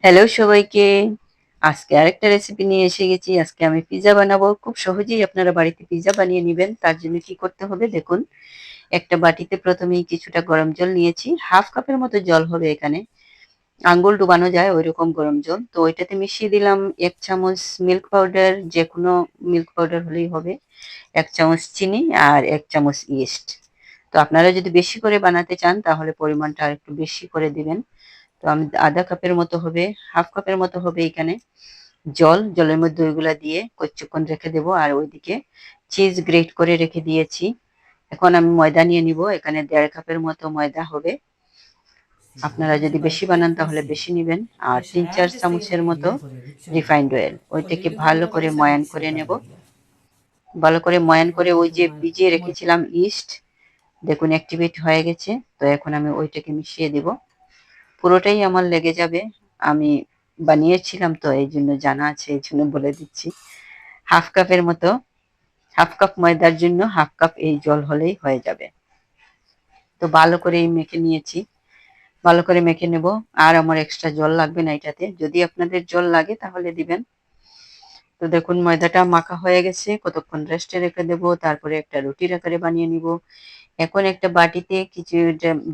Hello সবাইকে। আজকে আরেকটা রেসিপি নিয়ে এসে গেছি। আজকে আমি পিজ্জা বানাবো। খুব সহজেই আপনারা বাড়িতে পিজ্জা বানিয়ে নিবেন। তার জন্য কি করতে হবে দেখুন। একটা বাটিতে প্রথমেই কিছুটা গরম জল নিয়েছি। হাফ কাপের মতো জল হবে এখানে। আঙ্গুল ডুবানো যায় ওইরকম গরম জল। তো ওইটাতে মিশিয়ে দিলাম ১ চামচ মিল্ক পাউডার, যেকোনো মিল্ক পাউডার হলেই হবে। ১ চামচ চিনি আর ১ চামচ ইস্ট। তো আপনারা যদি বেশি করে বানাতে চান তাহলে পরিমাণটা আরেকটু বেশি করে দিবেন। তো আমি আধা কাপের মতো হবে, হাফ কাপের মতো হবে এখানে জল। জলের মধ্যে ওইগুলা দিয়ে কিছুক্ষণ রেখে দেবো। আর ওইদিকে চিজ গ্রেট করে রেখে দিয়েছি। এখন আমি ময়দা নিয়ে নিব। এখানে ১.৫ কাপের মতো ময়দা হবে। আপনারা যদি বেশি বানান তাহলে বেশি নিবেন। আর ৩-৪ চামচের মতো রিফাইন্ড অয়েল। ওইটাকে ভালো করে ময়ান করে নেব। ভালো করে ময়ান করে ওই যে ভিজিয়ে রেখেছিলাম ইস্ট, দেখুন অ্যাক্টিভেট হয়ে গেছে। তো এখন আমি ওইটাকে মিশিয়ে দিব। পুরোটাই আমার লেগে যাবে। আমি বানিয়েছিলাম তো এইজন্য জানা আছে, এইজন্য বলে দিচ্ছি। হাফ কাপের মতো, হাফ কাপ ময়দার জন্য হাফ কাপ এই জল হলেই হয়ে যাবে। তো ভালো করে মেখে নিয়েছি। ভালো করে মেখে নেব। আর আমার এক্সট্রা জল লাগবে না এটাতে। যদি আপনাদের জল লাগে তাহলে দিবেন। তো দেখুন ময়দাটা মাখা হয়ে গেছে। কতক্ষণ রেস্টে রেখে দেবো। তারপরে একটা রুটির আকারে বানিয়ে নিব। এখন একটা বাটিতে কিছু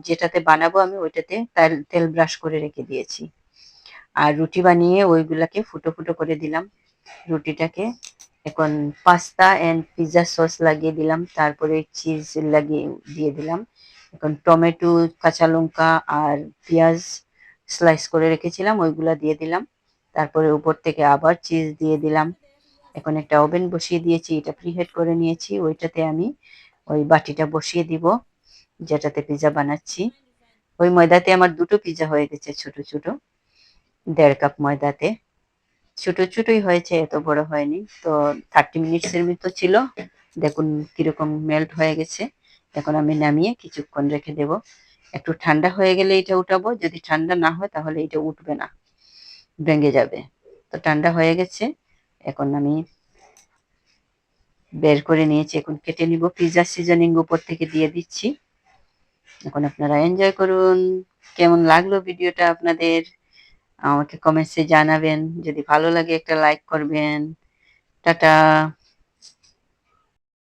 যেটাতে বানাবো আমি ওইটাতে তেল ব্রাশ করে রেখে দিয়েছি। আর রুটি বানিয়ে ওইগুলাকে ফুটো ফুটো করে দিলাম রুটিটাকে। এখন পাস্তা এন্ড পিৎজা সস লাগিয়ে দিলাম। তারপরে চিজ লাগিয়ে দিয়ে দিলাম। এখন টমেটো, কাঁচা লঙ্কা আর পেঁয়াজ স্লাইস করে রেখেছিলাম ওইগুলা দিয়ে দিলাম। তারপরে উপর থেকে আবার চিজ দিয়ে দিলাম। এখন একটা ওভেন বসিয়ে দিয়েছি, এটা প্রিহিট করে নিয়েছি। ওইটাতে আমি ওই বাটিটা বসিয়ে দিব যেটাতে পিৎজা বানাচ্ছি। ওই ময়দাতে আমার ২ টো পিৎজা হয়ে গেছে ছোট ছোট। ১.৫ কাপ ময়দাতে ছোট ছোটই হয়েছে, এত বড় হয়নি। তো 30 মিনিটসের মতো ছিল। দেখুন কিরকম মেল্ট হয়ে গেছে। এখন আমি নামিয়ে কিছুক্ষণ রেখে দেব। একটু ঠান্ডা হয়ে গেলে এটা উঠাবো। যদি ঠান্ডা না হয় তাহলে এটা উঠবে না, ভেঙে যাবে। তো ঠান্ডা হয়ে গেছে। এখন আমি বের করে নিয়েছি। এখন কেটে নিব। পিৎজা সিজনিং উপর থেকে দিয়ে দিচ্ছি। এখন আপনারা এনজয় করুন। কেমন লাগলো ভিডিওটা আপনাদের আমাকে কমেন্টসে জানাবেন। যদি ভালো লাগে একটা লাইক করবেন। টাটা।